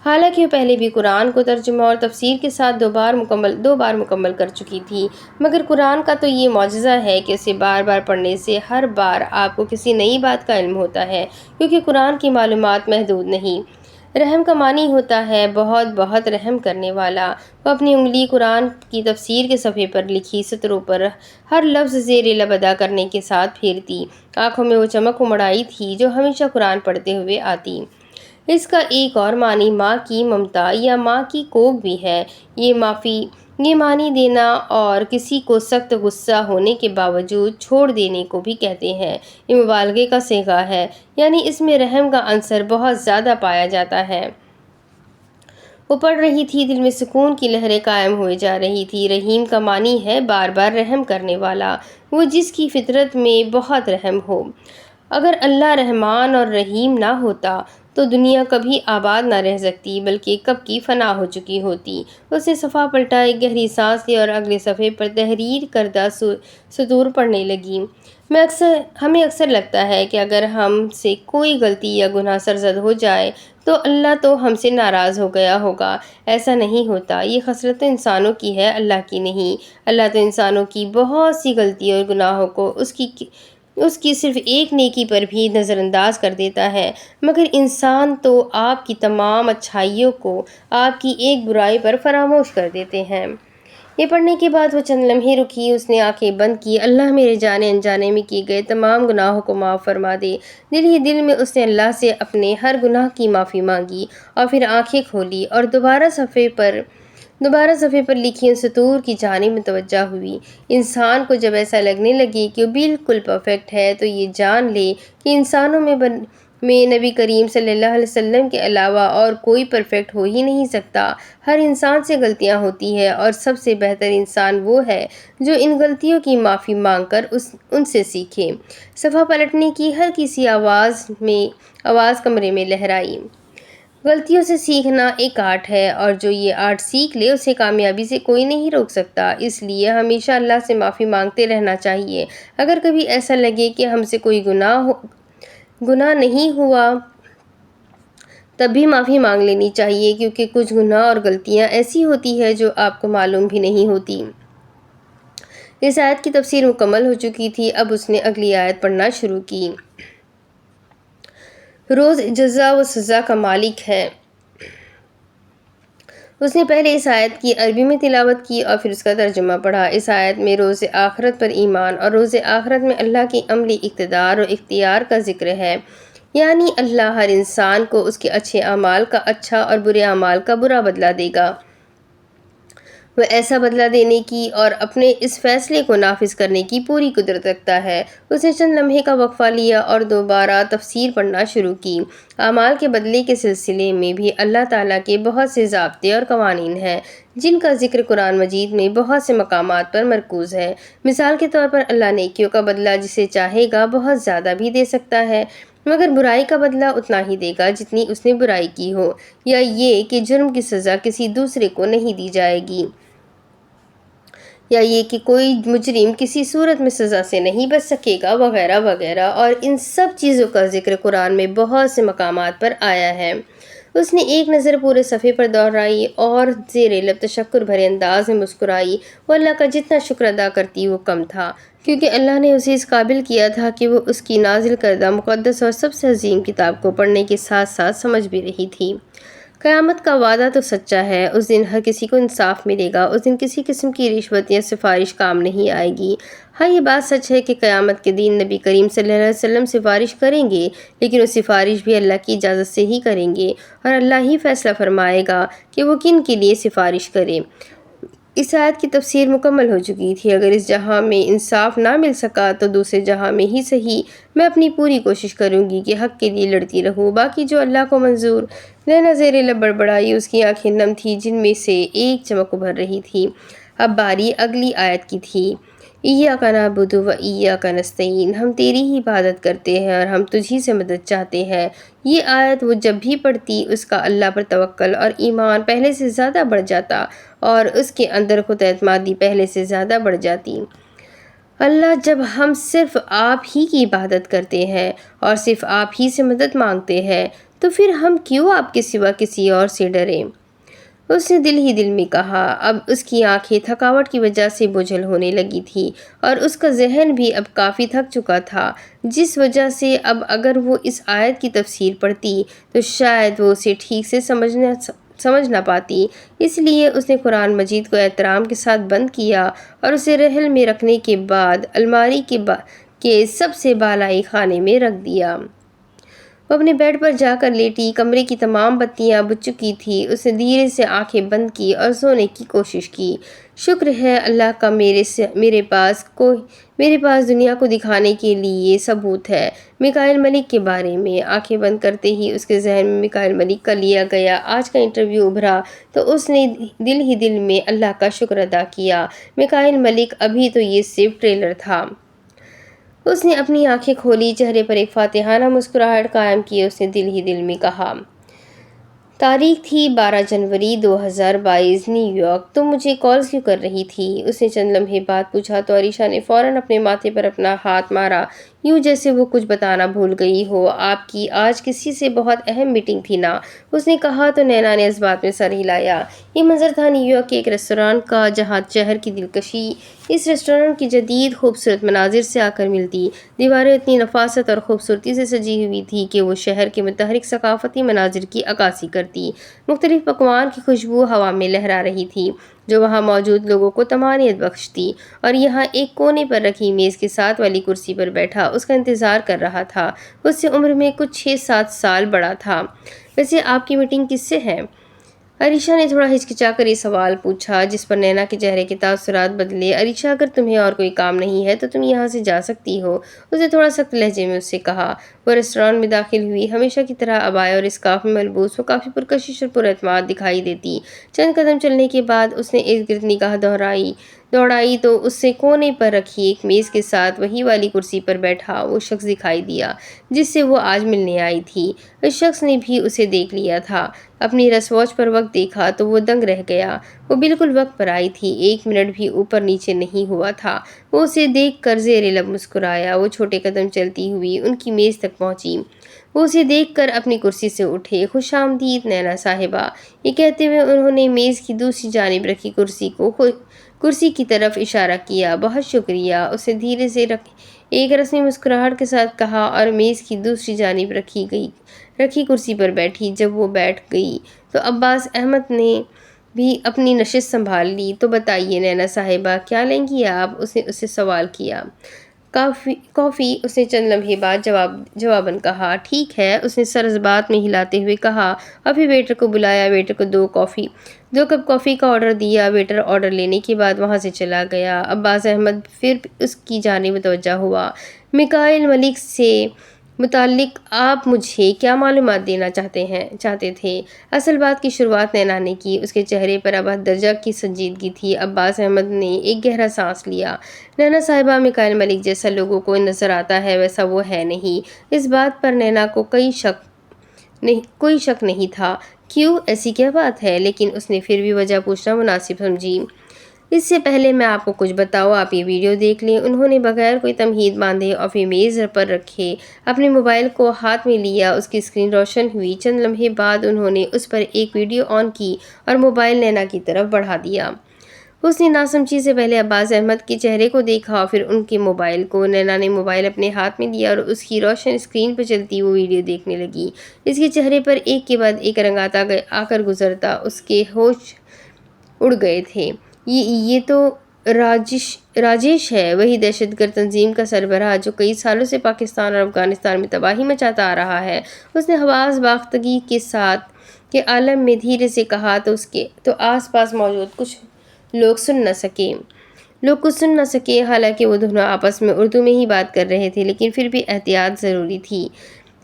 حالانکہ وہ پہلے بھی قرآن کو ترجمہ اور تفسیر کے ساتھ 2 بار مکمل کر چکی تھی، مگر قرآن کا تو یہ معجزہ ہے کہ اسے بار بار پڑھنے سے ہر بار آپ کو کسی نئی بات کا علم ہوتا ہے، کیونکہ قرآن کی معلومات محدود نہیں۔ رحم کا معنی ہوتا ہے بہت بہت رحم کرنے والا۔ وہ اپنی انگلی قرآن کی تفسیر کے صفحے پر لکھی سطروں پر ہر لفظ زیر لب ادا کرنے کے ساتھ پھیرتی۔ آنکھوں میں وہ چمک امڑ آئی تھی جو ہمیشہ قرآن پڑھتے ہوئے آتی۔ اس کا ایک اور معنی ماں کی ممتا یا ماں کی کوکھ بھی ہے۔ یہ معنی دینا اور کسی کو سخت غصہ ہونے کے باوجود چھوڑ دینے کو بھی کہتے ہیں۔ یہ مبالغے کا صیغہ ہے، یعنی اس میں رحم کا عنصر بہت زیادہ پایا جاتا ہے۔ وہ پڑھ رہی تھی، دل میں سکون کی لہریں قائم ہوئے جا رہی تھی۔ رحیم کا معنی ہے بار بار رحم کرنے والا، وہ جس کی فطرت میں بہت رحم ہو۔ اگر اللہ رحمان اور رحیم نہ ہوتا تو دنیا کبھی آباد نہ رہ سکتی، بلکہ کب کی فنا ہو چکی ہوتی۔ اس نے صفحہ پلٹا، ایک گہری سانس لی اور اگلے صفحے پر تحریر کردہ سطور پڑھنے لگی۔ ہمیں اکثر لگتا ہے کہ اگر ہم سے کوئی غلطی یا گناہ سرزد ہو جائے تو اللہ تو ہم سے ناراض ہو گیا ہوگا۔ ایسا نہیں ہوتا، یہ خصلت تو انسانوں کی ہے، اللہ کی نہیں۔ اللہ تو انسانوں کی بہت سی غلطیوں اور گناہوں کو اس کی صرف ایک نیکی پر بھی نظر انداز کر دیتا ہے، مگر انسان تو آپ کی تمام اچھائیوں کو آپ کی ایک برائی پر فراموش کر دیتے ہیں۔ یہ پڑھنے کے بعد وہ چند لمحے رکی، اس نے آنکھیں بند کی۔ اللہ میرے جانے انجانے میں کیے گئے تمام گناہوں کو معاف فرما دے۔ دل ہی دل میں اس نے اللہ سے اپنے ہر گناہ کی معافی مانگی اور پھر آنکھیں کھولی اور دوبارہ صفحے پر لکھی ان سطور کی جانب متوجہ ہوئی۔ انسان کو جب ایسا لگنے لگے کہ وہ بالکل پرفیکٹ ہے تو یہ جان لے کہ انسانوں میں نبی کریم صلی اللہ علیہ وسلم کے علاوہ اور کوئی پرفیکٹ ہو ہی نہیں سکتا۔ ہر انسان سے غلطیاں ہوتی ہیں اور سب سے بہتر انسان وہ ہے جو ان غلطیوں کی معافی مانگ کر ان سے سیکھے۔ صفحہ پلٹنے کی ہلکی سی آواز کمرے میں لہرائی۔ غلطیوں سے سیکھنا ایک آرٹ ہے، اور جو یہ آرٹ سیکھ لے اسے کامیابی سے کوئی نہیں روک سکتا۔ اس لیے ہمیشہ اللہ سے معافی مانگتے رہنا چاہیے۔ اگر کبھی ایسا لگے کہ ہم سے کوئی گناہ نہیں ہوا تب بھی معافی مانگ لینی چاہیے، کیونکہ کچھ گناہ اور غلطیاں ایسی ہوتی ہیں جو آپ کو معلوم بھی نہیں ہوتی۔ اس آیت کی تفسیر مکمل ہو چکی تھی، اب اس نے اگلی آیت پڑھنا شروع کی۔ روز جزا و سزا کا مالک ہے۔ اس نے پہلے اس آیت کی عربی میں تلاوت کی اور پھر اس کا ترجمہ پڑھا۔ اس آیت میں روز آخرت پر ایمان اور روز آخرت میں اللہ کے عملی اقتدار اور اختیار کا ذکر ہے، یعنی اللہ ہر انسان کو اس کے اچھے اعمال کا اچھا اور برے اعمال کا برا بدلہ دے گا۔ وہ ایسا بدلہ دینے کی اور اپنے اس فیصلے کو نافذ کرنے کی پوری قدرت رکھتا ہے۔ اس نے چند لمحے کا وقفہ لیا اور دوبارہ تفسیر پڑھنا شروع کی۔ اعمال کے بدلے کے سلسلے میں بھی اللہ تعالیٰ کے بہت سے ضابطے اور قوانین ہیں جن کا ذکر قرآن مجید میں بہت سے مقامات پر مرکوز ہے۔ مثال کے طور پر اللہ نیکیوں کا بدلہ جسے چاہے گا بہت زیادہ بھی دے سکتا ہے، مگر برائی کا بدلہ اتنا ہی دے گا جتنی اس نے برائی کی ہو، یا یہ کہ جرم کی سزا کسی دوسرے کو نہیں دی جائے گی، یا یہ کہ کوئی مجرم کسی صورت میں سزا سے نہیں بچ سکے گا، وغیرہ وغیرہ، اور ان سب چیزوں کا ذکر قرآن میں بہت سے مقامات پر آیا ہے۔ اس نے ایک نظر پورے صفحے پر دوڑائی اور زیر لب تشکر بھرے انداز میں مسکرائی۔ وہ اللہ کا جتنا شکر ادا کرتی وہ کم تھا، کیونکہ اللہ نے اسے اس قابل کیا تھا کہ وہ اس کی نازل کردہ مقدس اور سب سے عظیم کتاب کو پڑھنے کے ساتھ ساتھ سمجھ بھی رہی تھی۔ قیامت کا وعدہ تو سچا ہے، اس دن ہر کسی کو انصاف ملے گا، اس دن کسی قسم کی رشوت یا سفارش کام نہیں آئے گی۔ ہاں یہ بات سچ ہے کہ قیامت کے دن نبی کریم صلی اللہ علیہ وسلم سفارش کریں گے، لیکن وہ سفارش بھی اللہ کی اجازت سے ہی کریں گے، اور اللہ ہی فیصلہ فرمائے گا کہ وہ کن کے لیے سفارش کرے۔ اس آیت کی تفسیر مکمل ہو چکی تھی۔ اگر اس جہاں میں انصاف نہ مل سکا تو دوسرے جہاں میں ہی صحیح میں اپنی پوری کوشش کروں گی کہ حق کے لیے لڑتی رہوں، باقی جو اللہ کو منظور۔ نینا زیر لب بڑبڑائی، اس کی آنکھیں نم تھیں جن میں سے ایک چمک ابھر رہی تھی۔ اب باری اگلی آیت کی تھی۔ ایاک نعبد و ایاک نستعین، ہم تیری ہی عبادت کرتے ہیں اور ہم تجھی سے مدد چاہتے ہیں۔ یہ آیت وہ جب بھی پڑھتی اس کا اللہ پر توکل اور ایمان پہلے سے زیادہ بڑھ جاتا اور اس کے اندر خود اعتمادی پہلے سے زیادہ بڑھ جاتی۔ اللہ، جب ہم صرف آپ ہی کی عبادت کرتے ہیں اور صرف آپ ہی سے مدد مانگتے ہیں تو پھر ہم کیوں آپ کے سوا کسی اور سے ڈریں؟ اس نے دل ہی دل میں کہا۔ اب اس کی آنکھیں تھکاوٹ کی وجہ سے بوجھل ہونے لگی تھی اور اس کا ذہن بھی اب کافی تھک چکا تھا، جس وجہ سے اب اگر وہ اس آیت کی تفسیر پڑھتی تو شاید وہ اسے ٹھیک سے سمجھ نہ پاتی۔ اس لیے اس نے قرآن مجید کو احترام کے ساتھ بند کیا اور اسے رحل میں رکھنے کے بعد الماری کے سب سے بالائی خانے میں رکھ دیا۔ وہ اپنے بیڈ پر جا کر لیٹی۔ کمرے کی تمام بتیاں بجھ چکی تھیں۔ اس نے دھیرے سے آنکھیں بند کی اور سونے کی کوشش کی۔ شکر ہے اللہ کا میرے پاس دنیا کو دکھانے کے لیے ثبوت ہے۔ میکائیل ملک کے بارے میں آنکھیں بند کرتے ہی اس کے ذہن میں میکائیل ملک کا لیا گیا آج کا انٹرویو ابھرا تو اس نے دل ہی دل میں اللہ کا شکر ادا کیا۔ میکائیل ملک، ابھی تو یہ صرف ٹریلر تھا۔ اس نے اپنی آنکھیں کھولی، چہرے پر ایک فاتحانہ مسکراہٹ قائم کی۔ اس نے دل ہی دل میں کہا۔ تاریخ تھی 12 جنوری 2022، نیو یارک۔ تم مجھے کالز کیوں کر رہی تھی؟ اس نے چند لمحے بعد پوچھا تو عریشہ نے فوراً اپنے ماتھے پر اپنا ہاتھ مارا، یوں جیسے وہ کچھ بتانا بھول گئی ہو۔ آپ کی آج کسی سے بہت اہم میٹنگ تھی نا؟ اس نے کہا تو نینا نے اس بات میں سر ہلایا۔ یہ منظر تھا نیو یارک کے ایک ریسٹوران کا جہاں شہر کی دلکشی اس ریسٹوران کی جدید خوبصورت مناظر سے آ کر ملتی۔ دیواریں اتنی نفاست اور خوبصورتی سے سجی ہوئی تھی کہ وہ شہر کے متحرک ثقافتی مناظر کی عکاسی کرتی۔ مختلف پکوان کی خوشبو ہوا میں لہرا رہی تھی جو وہاں موجود لوگوں کو طمانینت بخشتی، اور یہاں ایک کونے پر رکھی میز کے ساتھ والی کرسی پر بیٹھا اس کا انتظار کر رہا تھا۔ اس سے عمر میں کچھ 6-7 سال بڑا تھا۔ ویسے آپ کی میٹنگ کس سے ہے؟ عریشہ نے تھوڑا ہچکچا کر یہ سوال پوچھا، جس پر نینا کے چہرے کے تاثرات بدلے۔ عریشہ، اگر تمہیں اور کوئی کام نہیں ہے تو تم یہاں سے جا سکتی ہو، اس نے تھوڑا سخت لہجے میں اس سے کہا۔ وہ ریسٹوران میں داخل ہوئی۔ ہمیشہ کی طرح عبایا اور اسکارف میں ملبوس وہ کافی پرکشش اور پراعتماد دکھائی دیتی۔ چند قدم چلنے کے بعد اس نے ارد گرد نگاہ دوڑائی تو اس سے کونے پر رکھی ایک میز کے ساتھ وہی والی کرسی پر بیٹھا وہ شخص دکھائی دیا جس سے وہ آج ملنے آئی تھی۔ اس شخص نے بھی اسے دیکھ لیا تھا۔ اپنی رس واچ پر وقت دیکھا تو وہ دنگ رہ گیا۔ وہ بالکل وقت پر آئی تھی، 1 منٹ بھی اوپر نیچے نہیں ہوا تھا۔ وہ اسے دیکھ کر زیر لب مسکرایا۔ وہ چھوٹے قدم چلتی ہوئی ان کی میز تک پہنچی۔ وہ اسے دیکھ کر اپنی کرسی سے اٹھے۔ خوش آمدید نینا صاحبہ، یہ کہتے ہوئے انہوں نے میز کی دوسری جانب رکھی کرسی کی طرف اشارہ کیا۔ بہت شکریہ، اس نے دھیرے سے ایک رسمی مسکراہٹ کے ساتھ کہا اور میز کی دوسری جانب رکھی کرسی پر بیٹھی۔ جب وہ بیٹھ گئی تو عباس احمد نے بھی اپنی نشست سنبھال لی۔ تو بتائیے نینا صاحبہ، کیا لیں گی آپ؟ اس نے اس سے سوال کیا۔ کافی، اس نے چند لمحے بعد جواباً کہا۔ ٹھیک ہے، اس نے سر بات میں ہلاتے ہوئے کہا، اور پھر ویٹر کو بلایا، ویٹر کو 2 کپ کافی کا آرڈر دیا۔ ویٹر آرڈر لینے کے بعد وہاں سے چلا گیا۔ عباس احمد پھر اس کی جانب متوجہ ہوا۔ میکائل ملک سے متعلق آپ مجھے کیا معلومات دینا چاہتے تھے؟ اصل بات کی شروعات نینا نے کی۔ اس کے چہرے پر اب حد درجہ کی سنجیدگی تھی۔ عباس احمد نے ایک گہرا سانس لیا۔ نینا صاحبہ، میکائل ملک جیسا لوگوں کو نظر آتا ہے ویسا وہ ہے نہیں۔ اس بات پر نینا کو کوئی شک نہیں تھا۔ کیوں، ایسی کیا بات ہے؟ لیکن اس نے پھر بھی وجہ پوچھنا مناسب سمجھی۔ اس سے پہلے میں آپ کو کچھ بتاؤں، آپ یہ ویڈیو دیکھ لیں۔ انہوں نے بغیر کوئی تمہید باندھے اور پھر میز پر رکھے اپنے موبائل کو ہاتھ میں لیا۔ اس کی اسکرین روشن ہوئی۔ چند لمحے بعد انہوں نے اس پر ایک ویڈیو آن کی اور موبائل نینا کی طرف بڑھا دیا۔ اس نے ناسمجھی سے پہلے عباس احمد کے چہرے کو دیکھا اور پھر ان کے موبائل کو۔ نینا نے موبائل اپنے ہاتھ میں لیا اور اس کی روشن اسکرین پر چلتی وہ ویڈیو دیکھنے لگی۔ اس کے چہرے پر ایک کے بعد ایک رنگ آ کر گزرتا، اس کے ہوش اڑ گئے تھے۔ یہ تو راجیش ہے، وہی دہشت گرد تنظیم کا سربراہ جو کئی سالوں سے پاکستان اور افغانستان میں تباہی مچاتا آ رہا ہے۔ اس نے حواس باختگی کے ساتھ کے عالم میں دھیرے سے کہا تو آس پاس موجود کچھ لوگ کچھ سن نہ سکے۔ حالانکہ وہ دونوں آپس میں اردو میں ہی بات کر رہے تھے، لیکن پھر بھی احتیاط ضروری تھی۔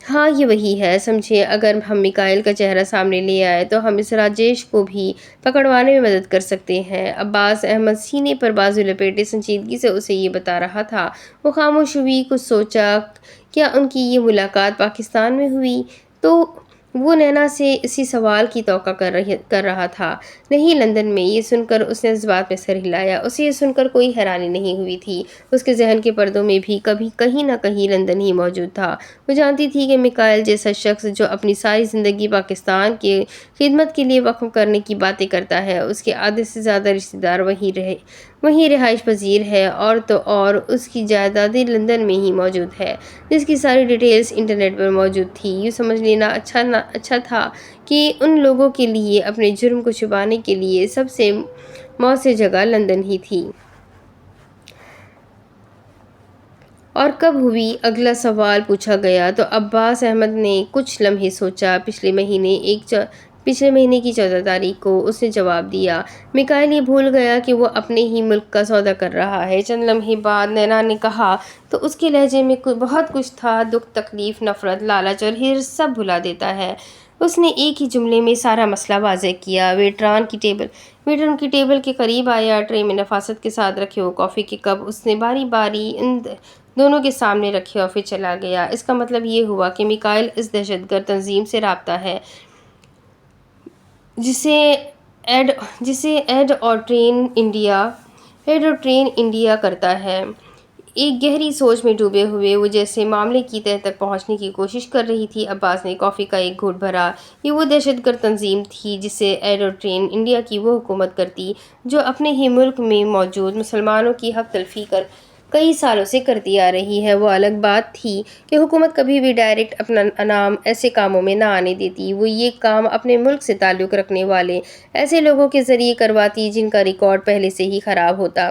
ہاں، یہ وہی ہے، سمجھے، اگر ہم میکائل کا چہرہ سامنے لے آئے تو ہم اس راجیش کو بھی پکڑوانے میں مدد کر سکتے ہیں۔ عباس احمد سینے پر بازو لپیٹے سنجیدگی سے اسے یہ بتا رہا تھا۔ وہ خاموش ہوئی، کچھ سوچا۔ کیا ان کی یہ ملاقات پاکستان میں ہوئی؟ تو وہ نینا سے اسی سوال کی توقع کر رہا تھا۔ نہیں، لندن میں۔ یہ سن کر اس نے اس بات میں سر ہلایا۔ اسے یہ سن کر کوئی حیرانی نہیں ہوئی تھی۔ اس کے ذہن کے پردوں میں بھی کہیں نہ کہیں لندن ہی موجود تھا۔ وہ جانتی تھی کہ میکائل جیسا شخص جو اپنی ساری زندگی پاکستان کی خدمت کے لیے وقف کرنے کی باتیں کرتا ہے، اس کے آدھے سے زیادہ رشتہ دار وہیں رہائش پذیر ہے، اور تو اور اس کی جائیدادیں لندن میں ہی موجود ہے، جس کی ساری ڈیٹیلز انٹرنیٹ پر موجود تھی۔ یوں سمجھ لینا اچھا تھا کہ ان لوگوں کے لیے اپنے جرم کو چھپانے کے لیے سب سے مؤثر جگہ لندن ہی تھی۔ اور کب ہوئی؟ اگلا سوال پوچھا گیا تو عباس احمد نے کچھ لمحے سوچا۔ پچھلے مہینے کی 14 تاریخ کو، اس نے جواب دیا۔ میکائل یہ بھول گیا کہ وہ اپنے ہی ملک کا سودا کر رہا ہے۔ چند لمحے بعد نینا نے کہا، تو اس کے لہجے میں بہت کچھ تھا، دکھ، تکلیف، نفرت، لالچ اور ہرس، سب بھلا دیتا ہے۔ اس نے ایک ہی جملے میں سارا مسئلہ واضح کیا۔ ویٹر ان کی ٹیبل کے قریب آیا۔ ٹرے میں نفاست کے ساتھ رکھے ہوئے کافی کے کپ اس نے باری باری ان دونوں کے سامنے رکھے اور پھر چلا گیا۔ اس کا مطلب یہ ہوا کہ میکائل اس دہشت گرد تنظیم سے رابطہ ہے جسے ایڈ اور ٹرین انڈیا کرتا ہے۔ ایک گہری سوچ میں ڈوبے ہوئے وہ جیسے معاملے کی تہہ تک پہنچنے کی کوشش کر رہی تھی۔ عباس نے کافی کا ایک گھونٹ بھرا۔ یہ وہ دہشت گرد تنظیم تھی جسے ایڈ اور ٹرین انڈیا کی وہ حکومت کرتی جو اپنے ہی ملک میں موجود مسلمانوں کی حق تلفی کئی سالوں سے کرتی آ رہی ہے۔ وہ الگ بات تھی کہ حکومت کبھی بھی ڈائریکٹ اپنا نام ایسے کاموں میں نہ آنے دیتی۔ وہ یہ کام اپنے ملک سے تعلق رکھنے والے ایسے لوگوں کے ذریعے کرواتی جن کا ریکارڈ پہلے سے ہی خراب ہوتا۔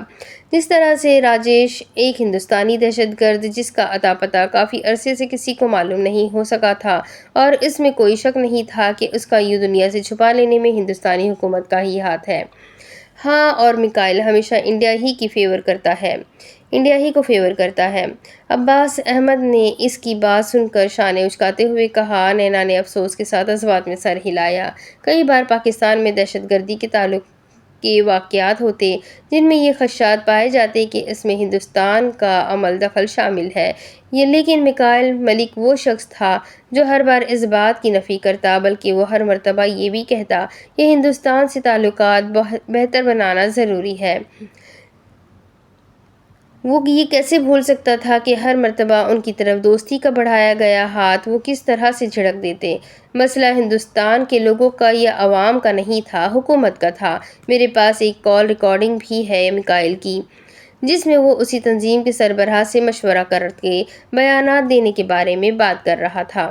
جس طرح سے راجیش، ایک ہندوستانی دہشت گرد جس کا اتا پتہ کافی عرصے سے کسی کو معلوم نہیں ہو سکا تھا، اور اس میں کوئی شک نہیں تھا کہ اس کا یوں دنیا سے چھپا لینے میں ہندوستانی حکومت کا ہی ہاتھ ہے۔ ہاں، اور میکائل ہمیشہ انڈیا ہی کو فیور کرتا ہے۔ عباس احمد نے اس کی بات سن کر شانے اچکاتے ہوئے کہا۔ نینا نے افسوس کے ساتھ اس بات میں سر ہلایا۔ کئی بار پاکستان میں دہشت گردی کے تعلق کے واقعات ہوتے جن میں یہ خدشات پائے جاتے کہ اس میں ہندوستان کا عمل دخل شامل ہے، لیکن میکائل ملک وہ شخص تھا جو ہر بار اس بات کی نفی کرتا، بلکہ وہ ہر مرتبہ یہ بھی کہتا کہ ہندوستان سے تعلقات بہتر بنانا ضروری ہے۔ وہ یہ کیسے بھول سکتا تھا کہ ہر مرتبہ ان کی طرف دوستی کا بڑھایا گیا ہاتھ وہ کس طرح سے جھڑک دیتے۔ مسئلہ ہندوستان کے لوگوں کا یا عوام کا نہیں تھا، حکومت کا تھا۔ میرے پاس ایک کال ریکارڈنگ بھی ہے میکائل کی، جس میں وہ اسی تنظیم کے سربراہ سے مشورہ کر کے بیانات دینے کے بارے میں بات کر رہا تھا۔